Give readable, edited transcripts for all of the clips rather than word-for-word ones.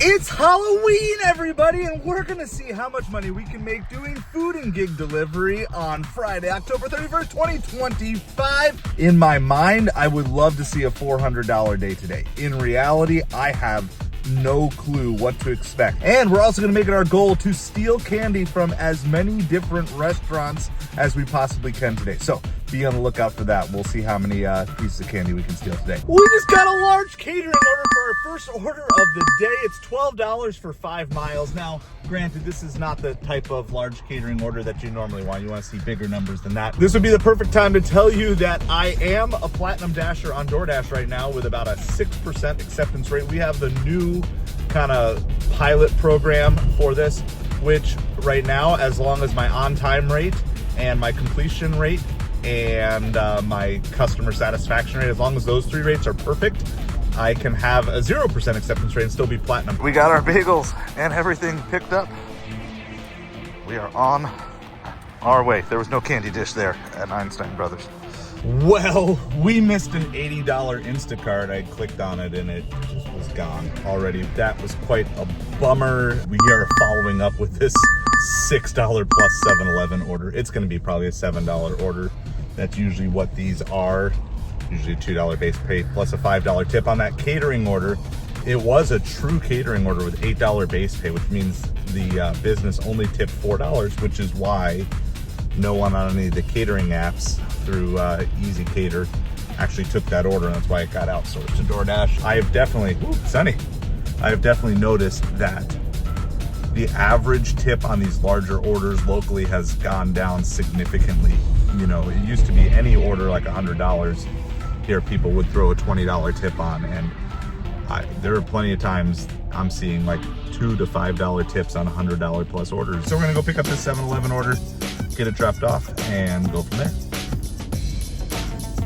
It's Halloween, everybody, and we're gonna see how much money we can make doing food and gig delivery on Friday, October 31st, 2025. In my mind, I would love to see a $400 day today. In reality, I have no clue what to expect. And we're also gonna make it our goal to steal candy from as many different restaurants as we possibly can today. So be on the lookout for that. We'll see how many pieces of candy we can steal today. We just got a large catering order for our first order of the day. It's $12 for 5 miles. Now, granted, this is not the type of large catering order that you normally want. You want to see bigger numbers than that. This would be the perfect time to tell you that I am a Platinum Dasher on Doordash right now with about a 6% acceptance rate. We have the new kind of pilot program for this, which right now, as long as my on-time rate and my completion rate and my customer satisfaction rate, as long as those 3 rates are perfect, I can have a 0% acceptance rate and still be platinum. We got our bagels and everything picked up. We are on our way. There was no candy dish there at Einstein Brothers. Well, we missed an $80 Instacart. I clicked on it and it just was gone already. That was quite a bummer. We are following up with this $6 plus 7-Eleven order. It's gonna be probably a $7 order. That's usually what these are. Usually a $2 base pay plus a $5 tip. On that catering order, it was a true catering order with $8 base pay, which means the business only tipped $4, which is why no one on any of the catering apps through Easy Cater actually took that order, and that's why it got outsourced to DoorDash. I have definitely, sunny. I have definitely noticed that the average tip on these larger orders locally has gone down significantly. You know, it used to be any order like $100 here people would throw a $20 tip on, and there are plenty of times I'm seeing like $2 to $5 tips on $100 plus orders. So we're gonna go pick up this 7-Eleven order, get it dropped off, and go from there.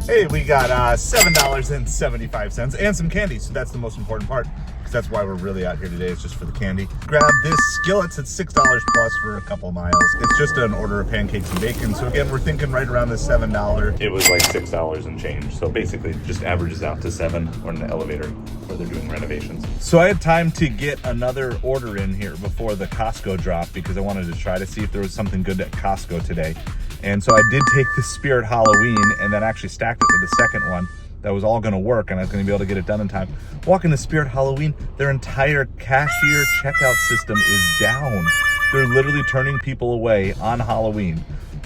Hey, we got $7.75 and some candy, so that's the most important part, because that's why we're really out here today. It's just for the candy. Grab this skillet. It's $6 plus for a couple miles. It's just an order of pancakes and bacon. So again, we're thinking right around the $7. It was like $6 and change. So basically it just averages out to 7. We're in the elevator where they're doing renovations. So I had time to get another order in here before the Costco drop, because I wanted to try to see if there was something good at Costco today. And so I did take the Spirit Halloween and then actually stacked it with the second one. That was all gonna work and I was gonna be able to get it done in time. Walking the Spirit Halloween, their entire cashier checkout system is down. They're literally turning people away on Halloween.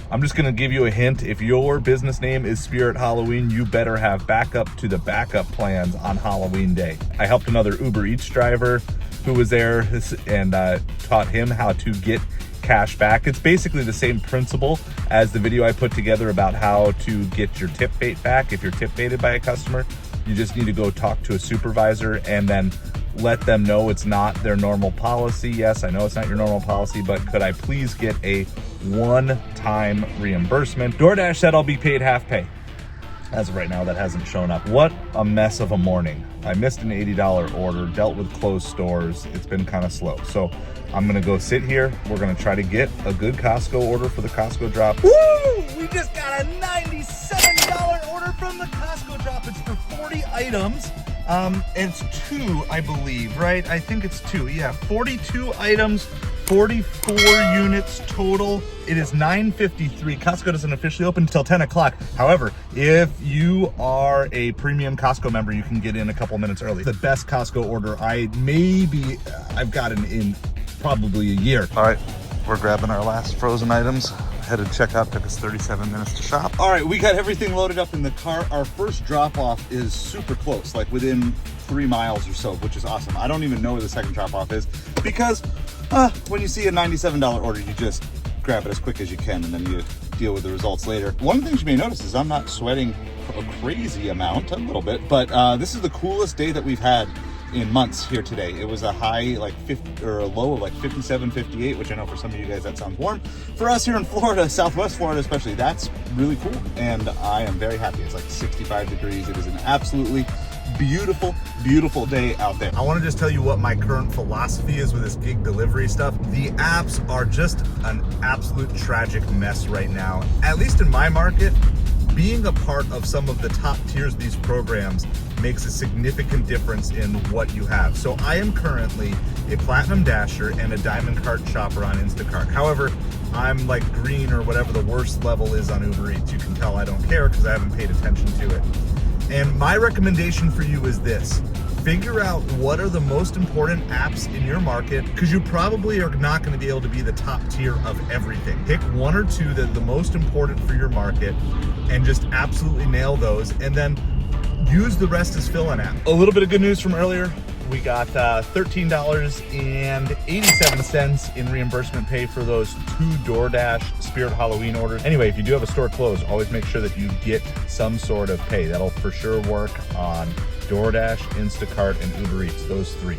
I'm just gonna give you a hint. If your business name is Spirit Halloween, you better have backup to the backup plans on Halloween day. I helped another Ubereats driver who was there and taught him how to get cash back. It's basically the same principle as the video I put together about how to get your tip bait back. If you're tip baited by a customer, you just need to go talk to a supervisor and then let them know it's not their normal policy. Yes, I know it's not your normal policy, but could I please get a one-time reimbursement? DoorDash said I'll be paid half pay. As of right now, that hasn't shown up. What a mess of a morning. I missed an $80 order, dealt with closed stores. It's been kind of slow. So I'm gonna go sit here. We're gonna try to get a good Costco order for the Costco drop. Woo! We just got a $97 order from the Costco drop. It's for 40 items. It's 2, I believe, right? I think it's 2. Yeah, 42 items, 44 units total. It is 9:53. Costco doesn't officially open until 10 o'clock. However, if you are a premium Costco member, you can get in a couple minutes early. The best Costco order I've gotten in probably a year. All right, we're grabbing our last frozen items. Headed checkout, took us 37 minutes to shop. All right, we got everything loaded up in the car. Our first drop off is super close, like within 3 miles or so, which is awesome. I don't even know where the second drop off is, because when you see a $97 order, you just grab it as quick as you can and then you deal with the results later. One of the things you may notice is I'm not sweating a crazy amount, a little bit, but this is the coolest day that we've had in months here today. It was a high like 50 or a low of like 57, 58, which I know for some of you guys that sounds warm. For us here in Florida, Southwest Florida especially, that's really cool. And I am very happy. It's like 65 degrees. It is an absolutely beautiful, beautiful day out there. I want to just tell you what my current philosophy is with this gig delivery stuff. The apps are just an absolute tragic mess right now. At least in my market, being a part of some of the top tiers of these programs makes a significant difference in what you have. So I am currently a Platinum Dasher and a Diamond Cart shopper on Instacart. However, I'm like green or whatever the worst level is on Ubereats. You can tell I don't care because I haven't paid attention to it. And my recommendation for you is this. Figure out what are the most important apps in your market, because you probably are not going to be able to be the top tier of everything. Pick one or two that are the most important for your market and just absolutely nail those, and then use the rest as fill-in app. A little bit of good news from earlier. We got $13.87 in reimbursement pay for those 2 Doordash Spirit Halloween orders. Anyway, if you do have a store closed, always make sure that you get some sort of pay. That'll for sure work on Doordash, Instacart, and Ubereats, those 3.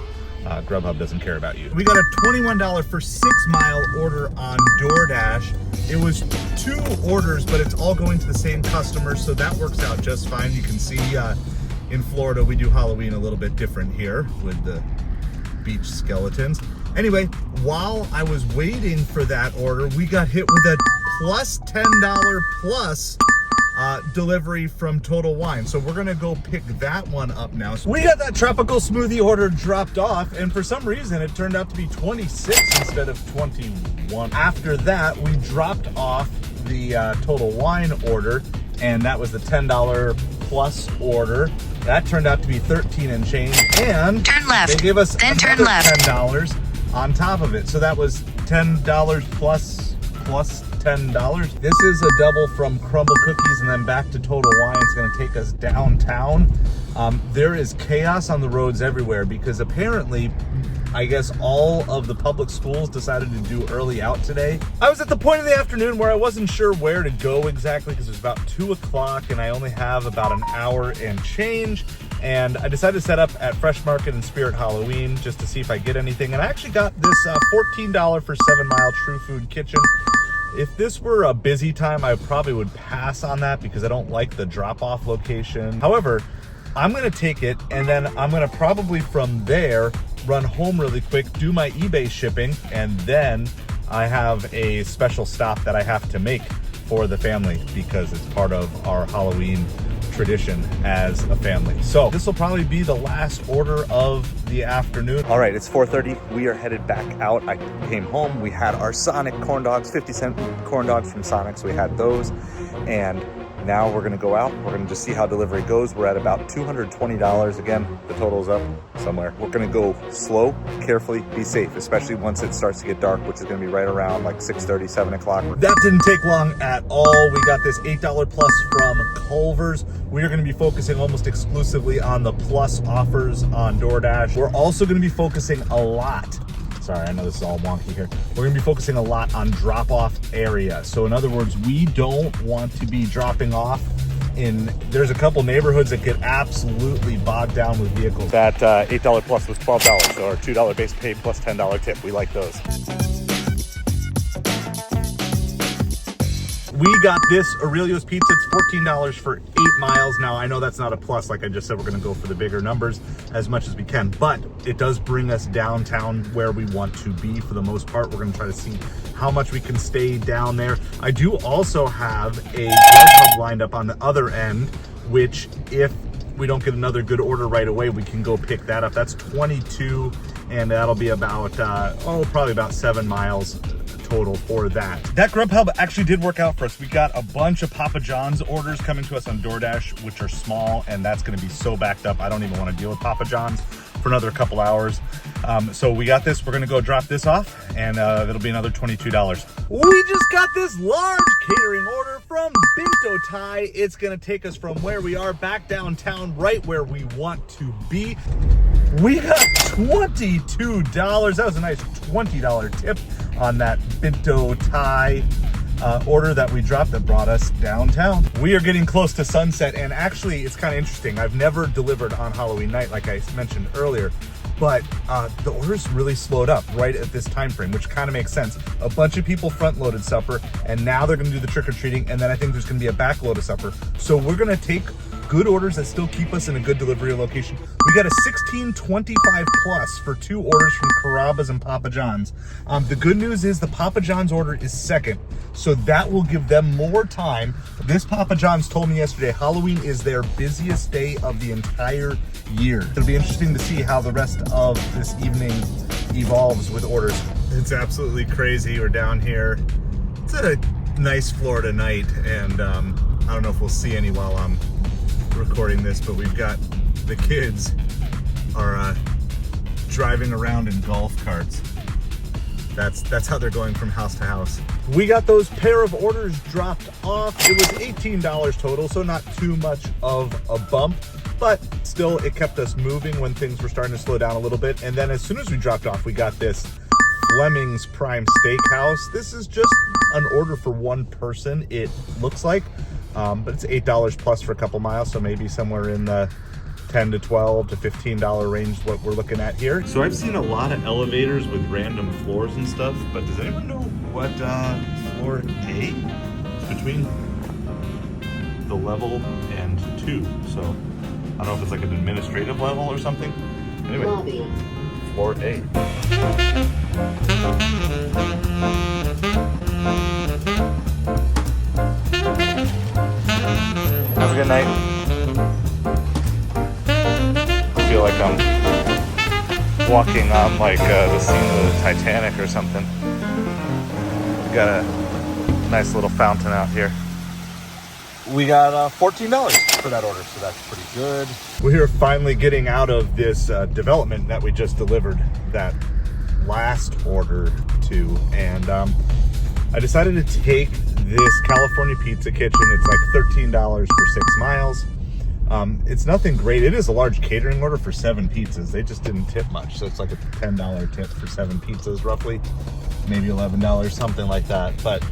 Grubhub doesn't care about you. We got a $21 for 6-mile order on Doordash. It was 2 orders, but it's all going to the same customer, so that works out just fine. You can see in Florida, we do Halloween a little bit different here with the beach skeletons. Anyway, while I was waiting for that order, we got hit with a plus $10 plus delivery from Total Wine. So we're gonna go pick that one up now. So we got that tropical smoothie order dropped off, and for some reason it turned out to be 26 instead of 21. After that, we dropped off the Total Wine order, and that was the $10 plus order. That turned out to be 13 and change, and turn left, they gave us then another turn left. $10 on top of it. So that was $10 plus $10. This is a double from Crumble Cookies and then back to Total Wine. It's going to take us downtown. There is chaos on the roads everywhere because apparently, I guess all of the public schools decided to do early out today. I was at the point in the afternoon where I wasn't sure where to go exactly because it was about 2 o'clock and I only have about an hour and change. And I decided to set up at Fresh Market and Spirit Halloween just to see if I get anything. And I actually got this $14 for 7-mile True Food Kitchen. If this were a busy time, I probably would pass on that because I don't like the drop-off location. However, I'm gonna take it and then I'm gonna probably from there run home really quick, do my eBay shipping, and then I have a special stop that I have to make for the family because it's part of our Halloween tradition as a family. So this will probably be the last order of the afternoon. All right, it's 4:30. We are headed back out. I came home. We had our Sonic corn dogs, 50-cent corn dogs from Sonic. So we had those. And now we're gonna go out. We're gonna just see how delivery goes. We're at about $220. Again, the total's up somewhere. We're gonna go slow, carefully, be safe, especially once it starts to get dark, which is gonna be right around like 6:30, 7 o'clock. That didn't take long at all. We got this $8 plus from Culver's. We are gonna be focusing almost exclusively on the plus offers on Doordash. We're also gonna be focusing a lot. Sorry, I know this is all wonky here. We're gonna be focusing a lot on drop-off area. So in other words, we don't want to be dropping off there's a couple neighborhoods that get absolutely bogged down with vehicles. That $8 plus was $12, so our $2 base pay plus $10 tip. We like those. We got this Aurelio's Pizza. It's $14 for 8 miles. Now, I know that's not a plus. Like I just said, we're going to go for the bigger numbers as much as we can. But it does bring us downtown where we want to be for the most part. We're going to try to see how much we can stay down there. I do also have a Grubhub lined up on the other end, which if we don't get another good order right away, we can go pick that up. That's 22, and that'll be about, probably about 7 miles total for that. That Grubhub actually did work out for us. We got a bunch of Papa John's orders coming to us on Doordash, which are small, and that's gonna be so backed up. I don't even wanna deal with Papa John's for another couple hours. So we got this, we're gonna go drop this off, and it'll be another $22. We just got this large catering order from Binto Thai. It's gonna take us from where we are back downtown, right where we want to be. We got $22. That was a nice $20 tip on that Binto Thai order that we dropped that brought us downtown. We are getting close to sunset, and actually it's kind of interesting. I've never delivered on Halloween night like I mentioned earlier, but the orders really slowed up right at this time frame, which kind of makes sense. A bunch of people front-loaded supper, and now they're gonna do the trick-or-treating, and then I think there's gonna be a back-load of supper. So we're gonna take good orders that still keep us in a good delivery location. We got a $16.25 plus for 2 orders from Carrabba's and Papa John's. The good news is the Papa John's order is second, so that will give them more time. This Papa John's told me yesterday Halloween is their busiest day of the entire year. It'll be interesting to see how the rest of this evening evolves with orders. It's absolutely crazy. We're down here. It's a nice Florida night, and I don't know if we'll see any while I'm recording this, but we've got the kids are driving around in golf carts. That's how they're going from house to house. We got those pair of orders dropped off. It was $18 total, so not too much of a bump, but still it kept us moving when things were starting to slow down a little bit. And then as soon as we dropped off, we got this Fleming's Prime Steakhouse. This is just an order for one person, it looks like, but it's $8 plus for a couple miles, so maybe somewhere in the $10 to $12 to $15 range what we're looking at here. So I've seen a lot of elevators with random floors and stuff, but does anyone know what floor A is between the level and 2? So I don't know if it's like an administrative level or something. Anyway, lobby. Floor A. Have a good night. I feel like I'm walking on like the scene of the Titanic or something. Got a nice little fountain out here. We got $14 for that order, so that's pretty good. We're finally getting out of this development that we just delivered that last order to, and I decided to take this California Pizza Kitchen. It's like $13 for 6 miles. It's nothing great. It is a large catering order for 7 pizzas. They just didn't tip much, so it's like a $10 tip for 7 pizzas roughly, maybe $11, something like that. But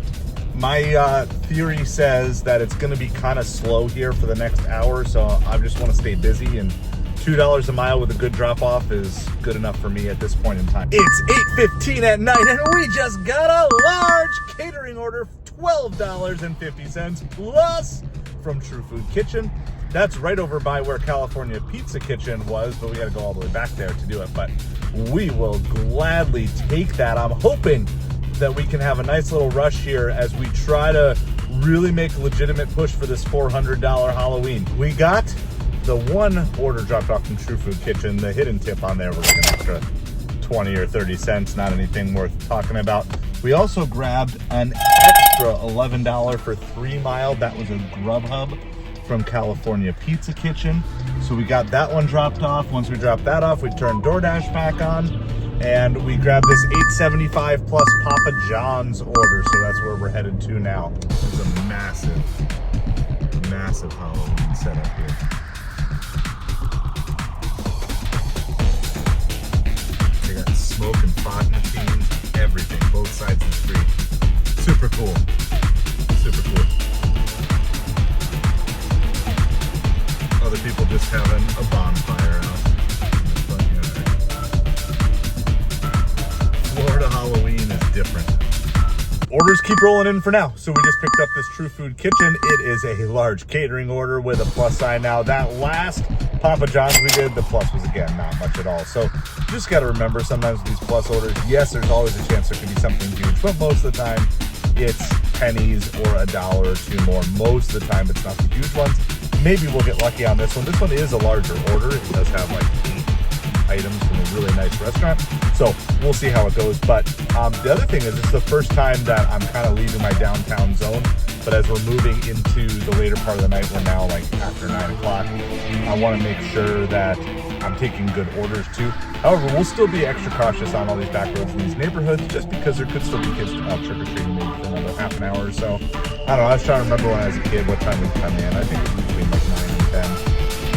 my theory says that it's going to be kind of slow here for the next hour, so I just want to stay busy, and $2 a mile with a good drop-off is good enough for me at this point in time. It's 8:15 at night, and we just got a large catering order, $12.50 plus from True Food Kitchen. That's right over by where California Pizza Kitchen was, but we got to go all the way back there to do it. But we will gladly take that. I'm hoping that we can have a nice little rush here as we try to really make a legitimate push for this $400 Halloween. We got the one order dropped off from True Food Kitchen. The hidden tip on there was like an extra 20 or 30 cents, not anything worth talking about. We also grabbed an extra $11 for 3 mile. That was a Grubhub from California Pizza Kitchen. So we got that one dropped off. Once we dropped that off, we turned Doordash back on, and we grabbed this $8.75 plus Papa John's order. So that's where we're headed to now. It's a massive Halloween setup here. They got smoke and fog machines, everything, both sides of the street. Super cool. Super cool. Other people just having a bonfire out in the front yard. Florida Halloween is different. Orders keep rolling in for now. So we just picked up this True Food Kitchen. It is a large catering order with a plus sign now. That last Papa John's we did, the plus was again not much at all. So you just got to remember sometimes with these plus orders, yes, there's always a chance there could be something huge, but most of the time it's pennies or $1 or $2 more. Most of the time it's not the huge ones. Maybe we'll get lucky on this one. This one is a larger order. It does have like 8 items from a really nice restaurant. So we'll see how it goes. But the other thing is it's the first time that I'm kind of leaving my downtown zone. But as we're moving into the later part of the night, we're now like after 9 o'clock. I want to make sure that I'm taking good orders too. However, we'll still be extra cautious on all these back roads in these neighborhoods just because there could still be kids out trick-or-treating maybe for another half an hour or so. I don't know, I was trying to remember when I was a kid what time we'd come in. I think it was between like 9 and 10.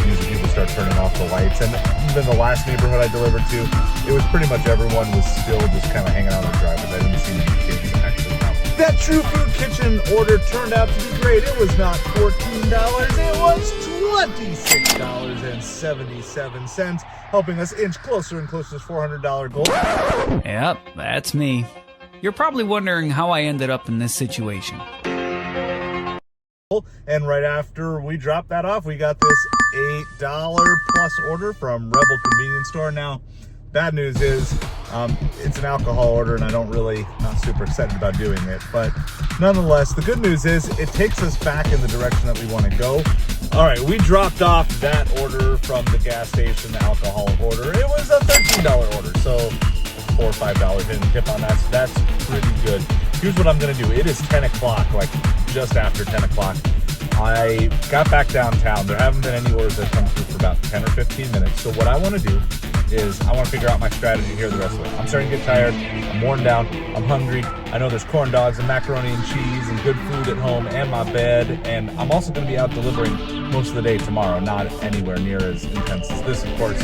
Usually people start turning off the lights. And even the last neighborhood I delivered to, it was pretty much everyone was still just kind of hanging out on the driveways. I didn't see any kids actually out. That True Food Kitchen order turned out to be great. It was not $14, it was $26.77, helping us inch closer and closer to this $400 goal. Yep, that's me. You're probably wondering how I ended up in this situation. And right after we dropped that off, we got this $8 plus order from Rebel Convenience Store. Now, bad news is it's an alcohol order, and not super excited about doing it. But nonetheless, the good news is it takes us back in the direction that we want to go. All right, we dropped off that order from the gas station, the alcohol order. It was a $13 order, so $4 or $5 hidden tip on that. So that's pretty good. Here's what I'm gonna do. It is 10 o'clock, like just after 10 o'clock. I got back downtown. There haven't been any orders that come through for about 10 or 15 minutes. So what I want to do is I want to figure out my strategy here the rest of the way. I'm starting to get tired. I'm worn down. I'm hungry. I know there's corn dogs and macaroni and cheese and good food at home and my bed. And I'm also going to be out delivering most of the day tomorrow, not anywhere near as intense as this, of course.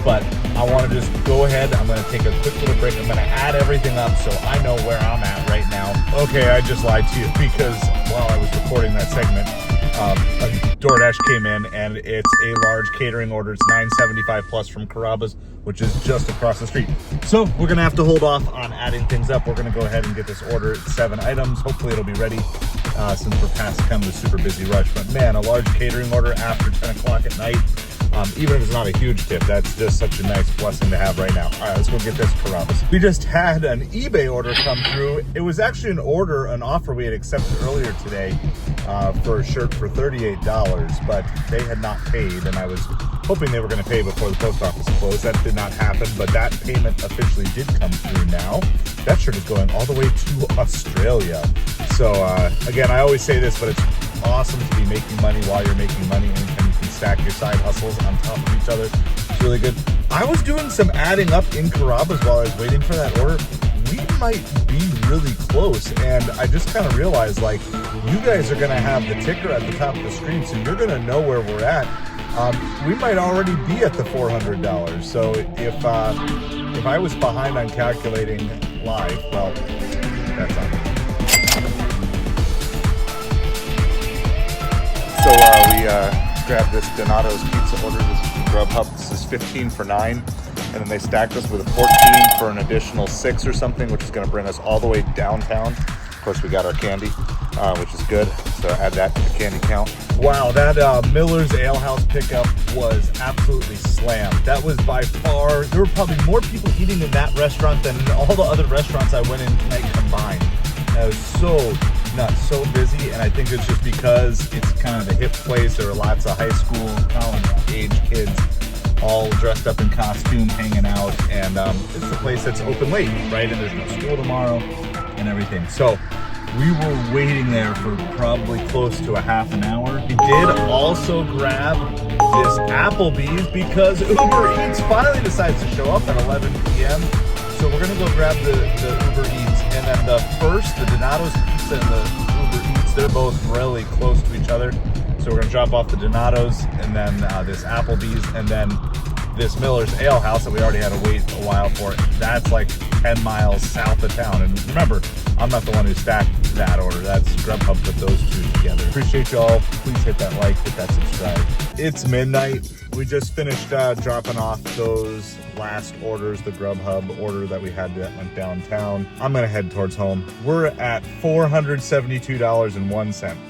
But I want to just go ahead. I'm going to take a quick little break. I'm going to add everything up so I know where I'm at right now. Okay, I just lied to you because while I was recording that segment, Doordash came in, and it's a large catering order. It's $9.75 plus from Carrabba's, which is just across the street. So we're gonna have to hold off on adding things up. We're gonna go ahead and get this order. It's 7 items. Hopefully it'll be ready since we're past kind of the super busy rush. But man, a large catering order after 10 o'clock at night, even if it's not a huge tip, that's just such a nice blessing to have right now. All right, let's go get this Carrabba's. We just had an eBay order come through. It was actually an offer we had accepted earlier today for a shirt for $38, but they had not paid, and I was hoping they were going to pay before the post office closed. That did not happen, but that payment officially did come through now. That shirt is going all the way to Australia. So again, I always say this, but it's awesome to be making money while you're making money, and you can stack your side hustles on top of each other. It's really good. I was doing some adding up in Carrabba's while I was waiting for that order. We might be really close, and I just kind of realized, like, you guys are going to have the ticker at the top of the screen, so you're going to know where we're at. We might already be at the $400. So if I was behind on calculating live, well, that's on me. So we grabbed this Donato's pizza order. This is from Grubhub. This is 15 for 9. And then they stacked us with a 14 for an additional 6 or something, which is going to bring us all the way downtown. Of course, we got our candy, which is good. So add that to the candy count. Wow, that Miller's Ale House pickup was absolutely slammed. That was by far, there were probably more people eating in that restaurant than in all the other restaurants I went in tonight combined. That was so nuts, so busy, and I think it's just because it's kind of a hip place. There were lots of high school, college-age kids all dressed up in costume, hanging out, and it's a place that's open late, right? And there's no school tomorrow and everything. So we were waiting there for probably close to a half an hour. We did also grab this Applebee's because Uber Eats finally decides to show up at 11 p.m. So we're gonna go grab the Uber Eats, and then the Donato's pizza and the Uber Eats, they're both really close to each other. So we're gonna drop off the Donato's, and then this Applebee's, and then this Miller's Ale House that we already had to wait a while for. That's like 10 miles south of town. And remember, I'm not the one who stacked that order. That's Grubhub put those two together. Appreciate y'all. Please hit that like, hit that subscribe. It's midnight. We just finished dropping off those last orders, the Grubhub order that we had that went downtown. I'm gonna head towards home. We're at $472.01.